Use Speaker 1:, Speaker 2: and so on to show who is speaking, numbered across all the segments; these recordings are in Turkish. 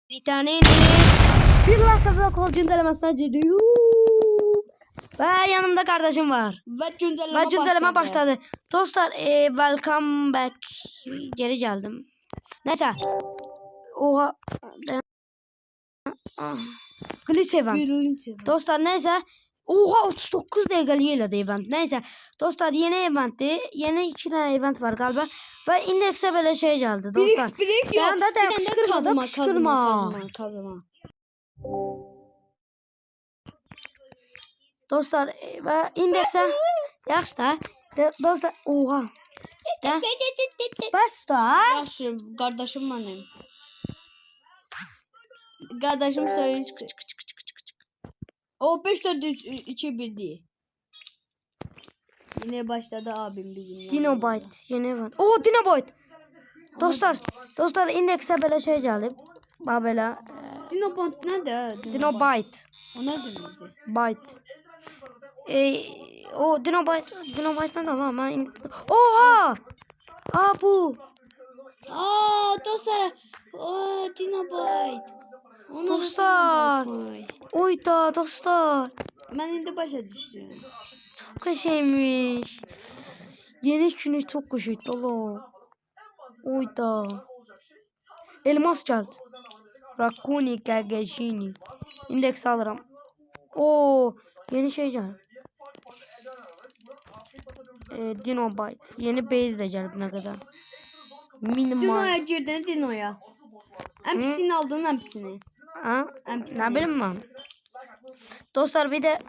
Speaker 1: Bir tane bir lakabla kol güncellemesine giriyor. Ve yanımda kardeşim var.
Speaker 2: Ve güncelleme
Speaker 1: başladı. Dostlar welcome back. Geri geldim. Neyse. Oha. Glitch event. Dostlar neyse. Oha 39 dakikalık event. Neyse. Dostlar yeni eventti. Yeni 2 tane event var galiba. Ve indekse böyle şey geldi dostlar.
Speaker 2: Bir
Speaker 1: Ben de kışkırma.
Speaker 2: Kazma.
Speaker 1: Dostlar ve indekse yaxşı da dostlar oha. Basta.
Speaker 2: Yaxşı, kardeşim benim. Kardeşim söyle. O 5-4-2-1 değil. Yine başladı abim bizim.
Speaker 1: Dinobyte yeni event. Oo Dinobyte. Dostlar indekse böyle şey geldi. Böyle
Speaker 2: Dinobyte nedir?
Speaker 1: Dinobyte.
Speaker 2: O nedir?
Speaker 1: Byte. O Dinobyte ne lan ben oha! Bu.
Speaker 2: Dostlar. Dinobyte.
Speaker 1: Dostlar. Oyda dostlar.
Speaker 2: Ben indi başa düştüm.
Speaker 1: Çok şeymiş. Yeni günü çok hoşuydu oğlum. Oyda. Elmas geldi. Rakuni Gagashini. İndeks alırım. Oo, yeni şey geldi. Dinobyte. Yeni base de geldi ne kadar. Minimal.
Speaker 2: Dino'ya girdin Dino'ya. NPC'ni aldın NPC'ni.
Speaker 1: Ha?
Speaker 2: NPC'ni.
Speaker 1: Ne bileyim ben. Dostlar bir de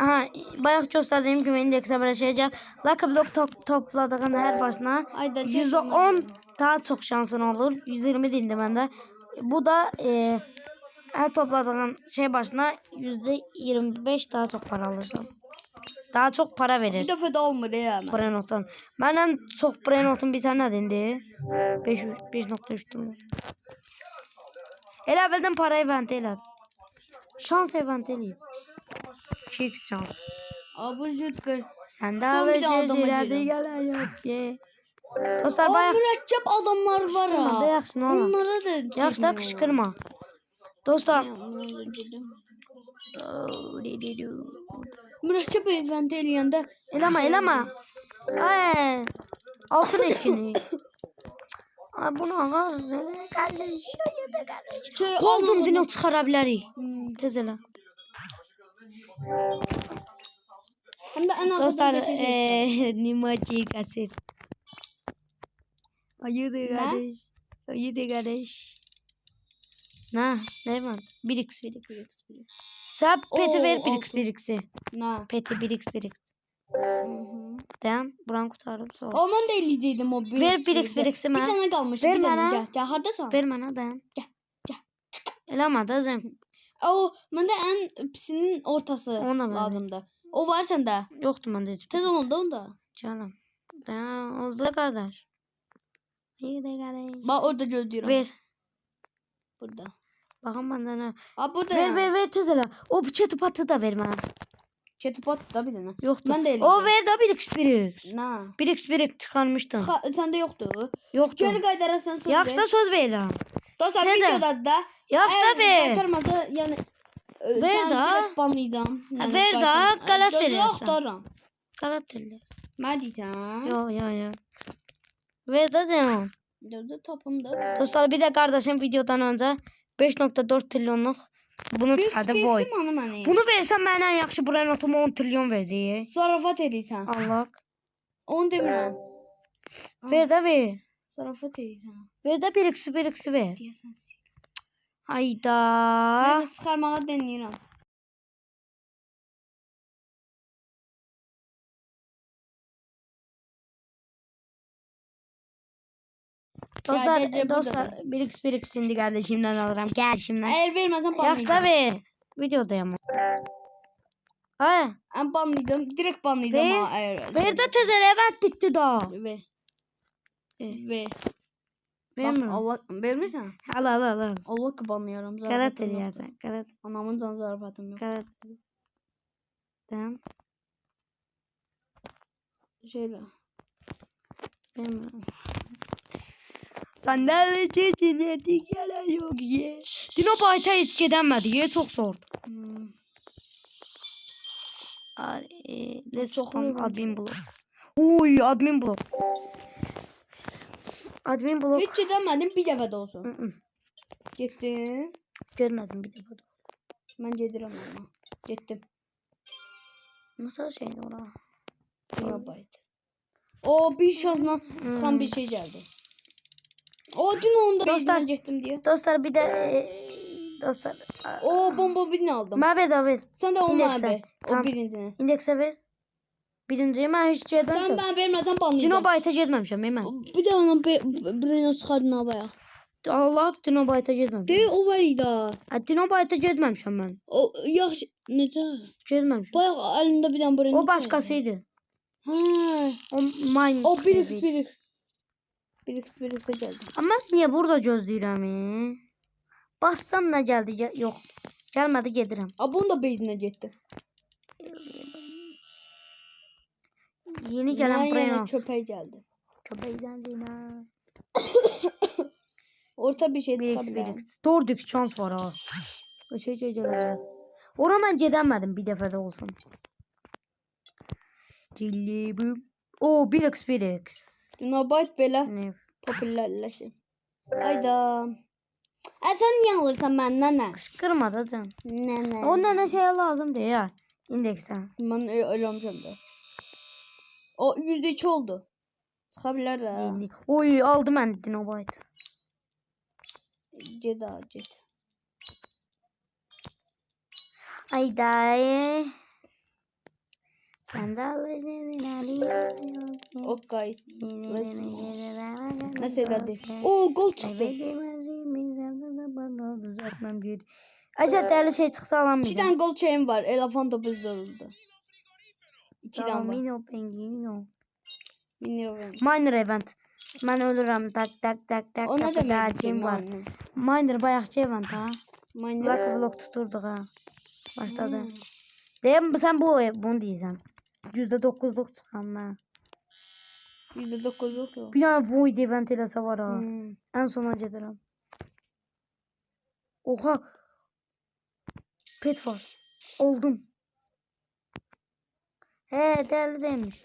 Speaker 1: bayağı gösterdiğim gibi indekse böyle şeyce lakabı topladığın her başına %10 daha çok şansın olur. 120 dindi bende. Bu da her topladığın şey başına %25 daha çok para alırsın. Daha çok para verir.
Speaker 2: Bir defa da olmadı ya.
Speaker 1: Brainot'tan. Benden çok Brainot'un bir tane dindi. 5.3 dolar. Elə evvelden para event elə. Şans event eləyib. 2x şans.
Speaker 2: Bu jütkür.
Speaker 1: Sen de
Speaker 2: Son bir de
Speaker 1: alışveriş
Speaker 2: adama
Speaker 1: ileride
Speaker 2: girdim.
Speaker 1: gelen yok ki. Dostlar bayağı
Speaker 2: mürekkep adamlar var
Speaker 1: kışkırma da
Speaker 2: ha.
Speaker 1: yaxşın oğlum.
Speaker 2: Onlara da
Speaker 1: Yaxşı da kışkırma. Dostlar.
Speaker 2: Mürekkep event eləyəndə
Speaker 1: Eləmə. Ay. Altın eşini. Ay bunu ağır. Kardeş. Koltum dino çıxara bilərik. Tez elə.
Speaker 2: Hem de en
Speaker 1: Dostlar
Speaker 2: arkada
Speaker 1: Nimaci kasir. Hayırdır
Speaker 2: Ne?
Speaker 1: kardeş. Hayırdır kardeş. Ne var? 1x. Sen peti ver 1x'i.
Speaker 2: Ne?
Speaker 1: Peti 1x. Dayan buranı kurtarım sonra.
Speaker 2: O ben de eləyəcəydim o 1x.
Speaker 1: Ver 1x'i
Speaker 2: Bir
Speaker 1: mən.
Speaker 2: tane kalmıştı.
Speaker 1: Ver
Speaker 2: bir tane.
Speaker 1: mənə.
Speaker 2: Gel hardasan?
Speaker 1: Ver mənə dayan.
Speaker 2: Gel.
Speaker 1: Eləmə də sən.
Speaker 2: O bende en pisinin ortası
Speaker 1: Ona ben
Speaker 2: lazımdı. O var sende.
Speaker 1: Yoxdur məndə heç.
Speaker 2: Tez oldu onda.
Speaker 1: Canım. Dayan oldu da qardaş. İyi de kardeş.
Speaker 2: Bak orada gözlüyorum.
Speaker 1: Ver.
Speaker 2: Burada.
Speaker 1: Baxın məndə nə.
Speaker 2: Burada.
Speaker 1: Ver tez elə. O bıçağı patı da ver mənə.
Speaker 2: Chatbot da bir tane.
Speaker 1: Yoxdur.
Speaker 2: Ben de eləyəcəm.
Speaker 1: O ver da 1x.
Speaker 2: Ne?
Speaker 1: 1x çıxarmışdım.
Speaker 2: Sende yoktu.
Speaker 1: Yoxdur.
Speaker 2: Geri qaydararsan söz
Speaker 1: Yaxşı da söz verirəm.
Speaker 2: Dostlar
Speaker 1: Tezə.
Speaker 2: videoda da
Speaker 1: Yaxşı da ver.
Speaker 2: qaytarmasa yəni
Speaker 1: Ver
Speaker 2: səni
Speaker 1: da.
Speaker 2: direkt banlayacağım.
Speaker 1: Ver da, qalat eləyəsən.
Speaker 2: Yoxduram.
Speaker 1: Qalat eləyər.
Speaker 2: Nə deyirsən?
Speaker 1: Yo. Ver da canım.
Speaker 2: Burada tapımda.
Speaker 1: Dostlar bir de kardeşim videodan önce 5.4 trilyonluq bunu çıxardı boy. Bunu versəm mənə ən yaxşı buraya notumu 10 trilyon verəcək.
Speaker 2: Zarafat edirsən.
Speaker 1: Allah.
Speaker 2: Onu demirəm.
Speaker 1: Ver də ver.
Speaker 2: Zarafat edirsən.
Speaker 1: Ver də 1x ver.
Speaker 2: Deyəsən.
Speaker 1: Hayda.
Speaker 2: Nəsə çıxarmağa denəyirəm.
Speaker 1: Dostlar 1x indi kardeşimden alırım. Gel şimdi.
Speaker 2: Əgər verməsən
Speaker 1: Yaxşı da
Speaker 2: banlayacağım.
Speaker 1: ver. Videodayım. Ha?
Speaker 2: Ən banlayacağım. Direkt banlayacağım
Speaker 1: Ver.
Speaker 2: ha əgər.
Speaker 1: Ver də tez elə event bitdi da.
Speaker 2: Ver. Ver. Bax
Speaker 1: Vermirəm.
Speaker 2: Allah vermirsən?
Speaker 1: Al.
Speaker 2: Allah ki banlayıram.
Speaker 1: Qalat eləyəsən. Qalat.
Speaker 2: Anamın can zarafatım yok.
Speaker 1: Qalat. Tamam.
Speaker 2: Şöyle.
Speaker 1: Vermirəm. Sandalye çeşitleri gelen yok ye. Dinobyte'a hiç gidemedi ye çok zor. Let's
Speaker 2: Çok
Speaker 1: come
Speaker 2: iyi
Speaker 1: admin blok. Uy admin blok. Admin blok.
Speaker 2: Hiç gidemedim bir defa da olsun.
Speaker 1: Hı.
Speaker 2: Gittim.
Speaker 1: Görmedim bir defa da.
Speaker 2: Ben gedirəm ama. Gittim.
Speaker 1: Nasıl şeydi ona?
Speaker 2: Dinobyte. O bir şansla çıkan bir şey geldi. O dün onda
Speaker 1: Dostlar-
Speaker 2: base'ine gittim diye.
Speaker 1: Dostlar bir de dostlar.
Speaker 2: O bomba birini aldım.
Speaker 1: Mavi de ver.
Speaker 2: Sen de o
Speaker 1: İndekse.
Speaker 2: mavi.
Speaker 1: Tamam.
Speaker 2: O birincini.
Speaker 1: İndekse ver. Birinciyi ben hiç gelmemişim.
Speaker 2: Sen ben vermeden banlayacağım.
Speaker 1: Dinobyte'a gelmemişim hemen.
Speaker 2: Bir de ona birini çıkardın havaya.
Speaker 1: Allah Dinobyte'a gelmemişim.
Speaker 2: De o var idi.
Speaker 1: Dinobyte'a gelmemişim ben.
Speaker 2: O yaxşı. Necə?
Speaker 1: Gelmemişim.
Speaker 2: Bayağı elində bir tane birini.
Speaker 1: O başkasıydı.
Speaker 2: Ha.
Speaker 1: O mine.
Speaker 2: O 1x. 1x'e geldi.
Speaker 1: Ama niye burada gözləyirəm? Bassam ne geldi? Yok. Gelmedi gedirəm.
Speaker 2: A bunun da base'ine gitti.
Speaker 1: Yeni gelen
Speaker 2: Yine
Speaker 1: Brainot.
Speaker 2: köpeği geldi.
Speaker 1: Köpeğden yine.
Speaker 2: Orta bir şey
Speaker 1: 1x
Speaker 2: çıkabilir.
Speaker 1: 1x. 4x şans var ha. Şey geləcək. Ora mən gedəmədim bir dəfə də olsun. Cillibim. O 1x 1x.
Speaker 2: Dinobyte belə
Speaker 1: Ne?
Speaker 2: popülerləşir. Ayda. Sen niye alırsan benden ne?
Speaker 1: Kırma da can.
Speaker 2: Ne?
Speaker 1: O nənə şeyə lazımdır ya. İndeksə.
Speaker 2: Ben ölümcəm de. O %2 oldu. Çıkabilir ha.
Speaker 1: Yeni. Oy aldı mən Dinobyte.
Speaker 2: Ceda.
Speaker 1: Ayda. Sen de alacaksın.
Speaker 2: Oh guys. Ne söyledi? Oo gol çıktı.
Speaker 1: Acaba değerli şey çıksa
Speaker 2: İki
Speaker 1: alamayacağım.
Speaker 2: tane gol chain var. Elefant topu oldu. İki tane var.
Speaker 1: Mino pengino.
Speaker 2: Minion.
Speaker 1: Miner event. Ben ölürüm. Tak tak tak tak.
Speaker 2: O ne
Speaker 1: tak,
Speaker 2: demek
Speaker 1: tak,
Speaker 2: ki
Speaker 1: kim var?
Speaker 2: minion?
Speaker 1: Miner bayakçı event ha.
Speaker 2: Minion.
Speaker 1: Black block tuturduk ha. Başladı. Deyim sen bunu diysen. %9'luk çıkan ha.
Speaker 2: %9 yok ya.
Speaker 1: Bir tane void event eləsə var ha.
Speaker 2: Hmm.
Speaker 1: En sona gedirəm. Oha. Pet var. Oldum. He değerli demiş.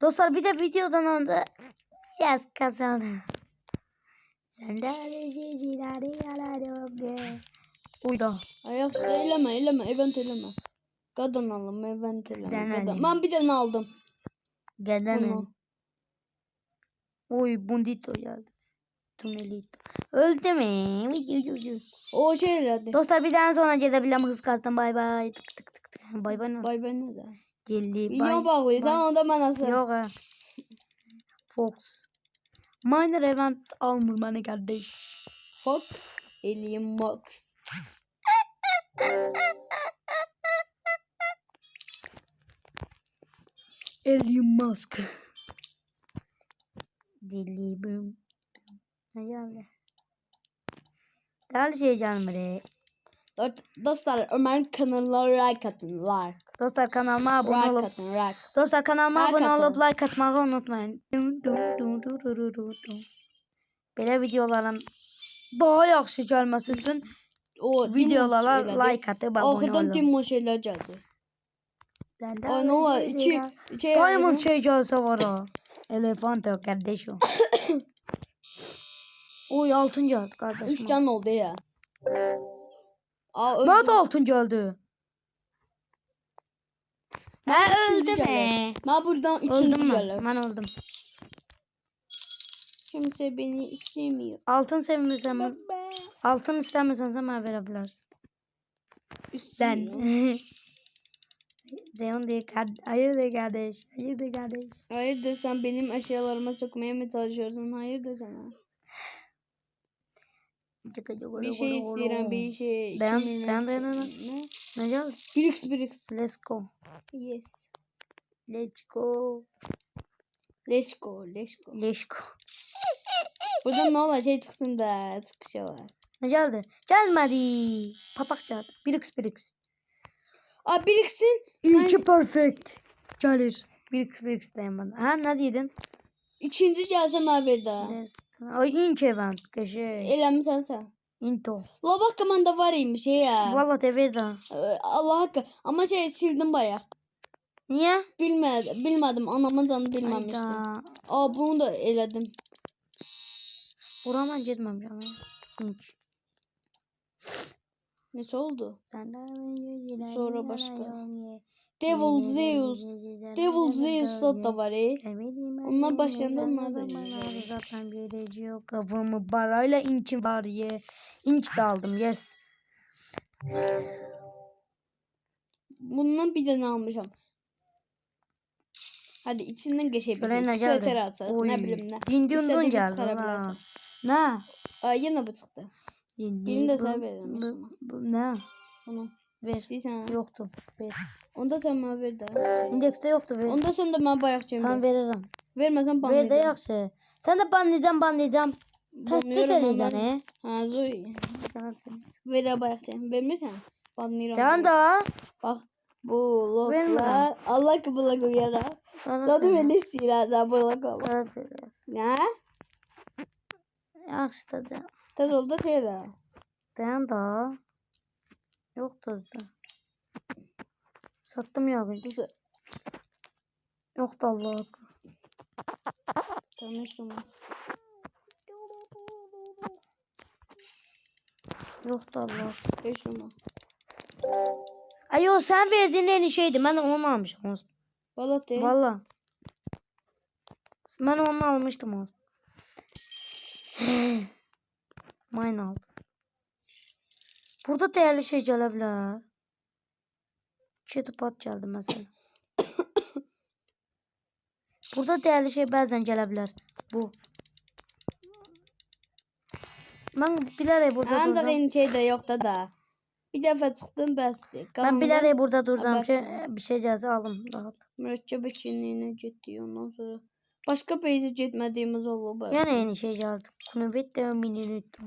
Speaker 1: Dostlar bir de videodan önce yaz kazandı. Sen de alışıcıları yalarım. Uyda.
Speaker 2: Ayak eleme. Event eleme. Kadın alım event eleme.
Speaker 1: Dene.
Speaker 2: Kadın. Ben bir tane aldım.
Speaker 1: Gelen.
Speaker 2: Bunu.
Speaker 1: Oy bundito geldi. Tunelito. Öldü mü?
Speaker 2: O şeylerdi.
Speaker 1: Dostlar bir daha sonra gezebilirim hız kastım. Bay bay. Tık tık tık tık. Bay bay.
Speaker 2: Bay bay ne de?
Speaker 1: Geldi.
Speaker 2: Milyon bağlıyız. Sen onda ben nasıl?
Speaker 1: Yok ha. Fox. Miner event almır bana kardeş.
Speaker 2: Fox. Alien Max.
Speaker 1: Elon Musk. Dilibim. Ne geldi? Değerli şey gelmedi.
Speaker 2: Dostlar Ömer'in kanalına like atın. Like.
Speaker 1: Dostlar kanalıma abone
Speaker 2: Like
Speaker 1: olup
Speaker 2: atın. Like.
Speaker 1: Dostlar kanalıma
Speaker 2: Like
Speaker 1: abone
Speaker 2: atın.
Speaker 1: olup like atmayı unutmayın. Belə videoların daha yaxşı gəlməsi üçün
Speaker 2: O
Speaker 1: videolara
Speaker 2: Demon şeyler.
Speaker 1: like atıp abone
Speaker 2: Arkadan
Speaker 1: olun.
Speaker 2: Demon şeyler geldi.
Speaker 1: Bende
Speaker 2: Ay ne var? İki
Speaker 1: Diamond şey gelse var ha. Elefant o kardeşim. Oy altın geldi kardeşim.
Speaker 2: 3 tane oldu ya. Aa,
Speaker 1: Bana da altın geldi. Ben
Speaker 2: üçüncü
Speaker 1: öldüm
Speaker 2: geldi. Ben buradan 3.
Speaker 1: Öldüm mü?
Speaker 2: geldim.
Speaker 1: Ben öldüm.
Speaker 2: Kimse beni istemiyor.
Speaker 1: Altın sevmiyorsan, altın istemiyorsan sen bana verebilirsin. Sen. Zeyon diye kardeş. Hayırdır kardeş. Hayırdır kardeş.
Speaker 2: Hayırdır sen benim eşyalarıma sokmaya mı çalışıyorsun? Hayırdır sana. Bir şey isteyen bir şey.
Speaker 1: Dayan,
Speaker 2: 2 milyon
Speaker 1: dayan, dayan,
Speaker 2: şey.
Speaker 1: dayan.
Speaker 2: Ne?
Speaker 1: Ne geldi?
Speaker 2: 1x.
Speaker 1: Let's go.
Speaker 2: Yes.
Speaker 1: Let's go.
Speaker 2: Let's go. Let's go.
Speaker 1: Let's go.
Speaker 2: Buradan ne olur şey çıksın da çıkışıyorlar.
Speaker 1: Ne geldi? Gelmedi. Papak geldi. 1x 1x.
Speaker 2: Aa 1x'in
Speaker 1: İlki perfect. Gelir. 1x 1x diyeyim ben. Ha ne dedin?
Speaker 2: İkinci gəlsə mənə ver də.
Speaker 1: Ay ink event qəşəng.
Speaker 2: Eləmisən sən.
Speaker 1: Into.
Speaker 2: La bak komanda var imiş ya.
Speaker 1: Valla TV da.
Speaker 2: Allah hakkı. Ama şey sildim bayağı.
Speaker 1: Niye?
Speaker 2: Bilmedim. Anamın canını bilmemiştim.
Speaker 1: Ayda.
Speaker 2: Aa bunu da eledim.
Speaker 1: Buraman gitmemişim. İnç.
Speaker 2: Nesi oldu?
Speaker 1: Senden
Speaker 2: Sonra başka. Devil Zeus. Devil Zeus da var Onlar başlarında onlar da
Speaker 1: zaten bir yok. Kafamı barayla inç var ye. İnç de aldım yes.
Speaker 2: Bundan bir tane almışım. Hadi içinden geçebiliriz.
Speaker 1: Ne
Speaker 2: Çikolateri
Speaker 1: geldi?
Speaker 2: atsak.
Speaker 1: Oy.
Speaker 2: Ne bileyim ne.
Speaker 1: Dindindin
Speaker 2: İstediğin
Speaker 1: geldi.
Speaker 2: çıkarabilirsin.
Speaker 1: Ne?
Speaker 2: Aa yine bu çıktı. Birini de sana veririm.
Speaker 1: Ne?
Speaker 2: Bunu.
Speaker 1: Ver.
Speaker 2: İstiysen.
Speaker 1: Yoktu. Ver.
Speaker 2: Onda sen bana ver de.
Speaker 1: İndekste yoktu ver.
Speaker 2: Onda sen de bana bayağı cemre.
Speaker 1: Tamam veririm.
Speaker 2: Vermezsen
Speaker 1: Ver de
Speaker 2: banlayacağım.
Speaker 1: yaxşı. Sen de banlayacağım. Tehdit edeceksin he.
Speaker 2: Ha Zoe. Ver bayağı cemre. Vermirsen banlayacağım.
Speaker 1: Can da.
Speaker 2: Bak bu
Speaker 1: Vermem.
Speaker 2: loklar. Allah kıbıla kıyara. Zaten öyle istirahat bu loklar. Ne?
Speaker 1: Yaxşı da.
Speaker 2: Tez oldu şeyle.
Speaker 1: Can da. Yoktur da. Sattım ya. Yoktu Allah.
Speaker 2: Tanıştım.
Speaker 1: Yoktu Allah.
Speaker 2: Tanıştım.
Speaker 1: Ayo sen verdiğin en şeydi. Ben de onu almışım.
Speaker 2: Vallahi de.
Speaker 1: Valla. Ben onu almıştım o. Mine aldı. Burada değerli şey gelebilir. Çetupat geldi mesela. Burada değerli şey bazen gelebilir. Bu. Ben bilerek burada
Speaker 2: Ancak
Speaker 1: durdum.
Speaker 2: en şey de yok da. Bir defa çıktım besti.
Speaker 1: Ben bilerek burada durdum ki
Speaker 2: abartma.
Speaker 1: bir şey gelse aldım. Rahat.
Speaker 2: Mürekkep içinliğine ciddi ondan sonra. Başka beyze gitmediğimiz oldu belki.
Speaker 1: Yine yeni şey geldi. Kunubet de minilitto.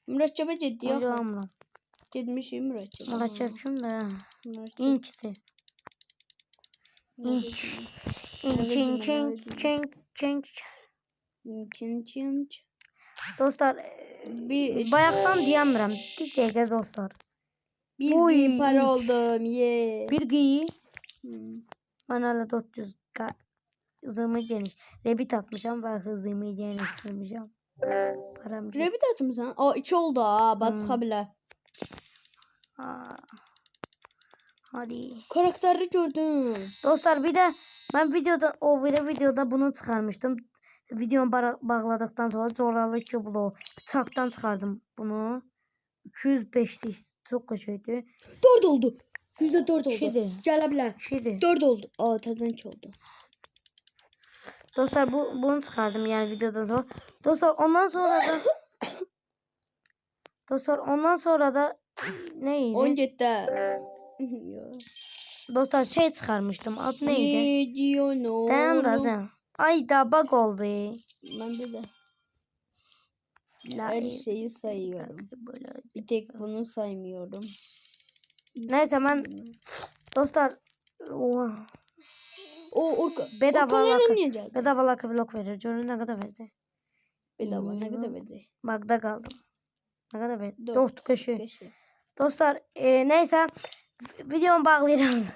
Speaker 2: Mürekkebe ciddi yok.
Speaker 1: Hocam
Speaker 2: Gitmişim mürekkep.
Speaker 1: Mürekkepçim de.
Speaker 2: Mürekkep.
Speaker 1: İnçti. İnç. İnç. Dostlar
Speaker 2: Bir
Speaker 1: bayaqdan deyəmirəm. Bir dəqiqə dostlar. Oy,
Speaker 2: bir para oldum. Ye.
Speaker 1: Bir giyi.
Speaker 2: Hmm.
Speaker 1: Ben hala 400 hızımı geniş. Rebit atmışam ve hızımı genişlemişim. Param yok.
Speaker 2: Rebit atmışsan. Aa 2 oldu ha. Batığa bile.
Speaker 1: Hadi.
Speaker 2: Karakteri gördüm.
Speaker 1: Dostlar bir de ben videoda bunu çıkarmıştım. Videomu bağladıktan sonra zorlalı kiblo bıçaktan çıkardım bunu. 205'ti. Çok kötüydü.
Speaker 2: 4 oldu. %4 oldu.
Speaker 1: Şeydi.
Speaker 2: Gelebilir.
Speaker 1: Şeydi.
Speaker 2: 4 oldu. Aa tadan 2 oldu.
Speaker 1: Dostlar bunu çıkardım yani videodan sonra. Dostlar ondan sonra da neydi?
Speaker 2: 17.
Speaker 1: Dostlar şey çıkarmıştım. Adı neydi?
Speaker 2: Ne diyor no?
Speaker 1: Dayan da. Ay da bug oldu.
Speaker 2: Bende de.
Speaker 1: La
Speaker 2: Her şeyi sayıyorum. Bir tek bunu saymıyorum.
Speaker 1: Neyse ben dostlar oha.
Speaker 2: O
Speaker 1: Bedava
Speaker 2: orkalara niye geldi?
Speaker 1: bedava laka blok verir. Görün ne kadar verecek?
Speaker 2: Bedava ne kadar verecek?
Speaker 1: Bug'da kaldım. Ne kadar verecek?
Speaker 2: 4
Speaker 1: 4 kişi.
Speaker 2: kişi.
Speaker 1: Dostlar neyse videomu bağlayacağım.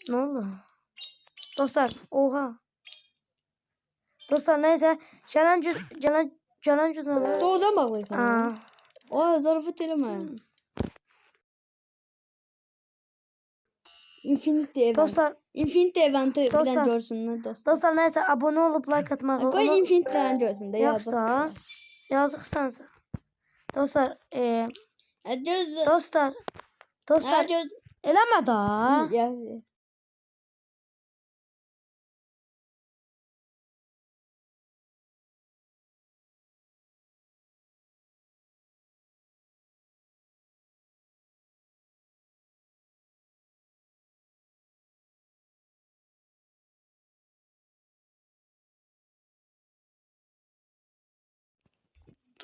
Speaker 1: Ne oldu? Dostlar oha. Dostlar neyse Canan cüzdanı.
Speaker 2: Doğrudan bağlıysan.
Speaker 1: Aa.
Speaker 2: O zarafet eleme. Infinity Event.
Speaker 1: Dostlar
Speaker 2: Infinity Event'i
Speaker 1: Dostlar.
Speaker 2: bilen görsünler dostlar.
Speaker 1: dostlar neyse abone olup like atmayı
Speaker 2: Koy Infinity'den görsün de
Speaker 1: Yaxşı
Speaker 2: yazık.
Speaker 1: da. Yazık sensin. Dostlar
Speaker 2: Göz.
Speaker 1: dostlar
Speaker 2: Göz.
Speaker 1: eləmə da.
Speaker 2: Yazık.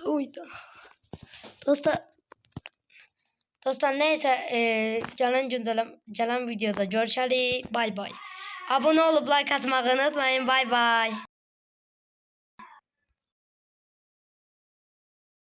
Speaker 1: Uydu. Dostlar neyse gelen videoda görüşərik. Bay bay. Abone olup like atmağı unutmayın. Bay bay.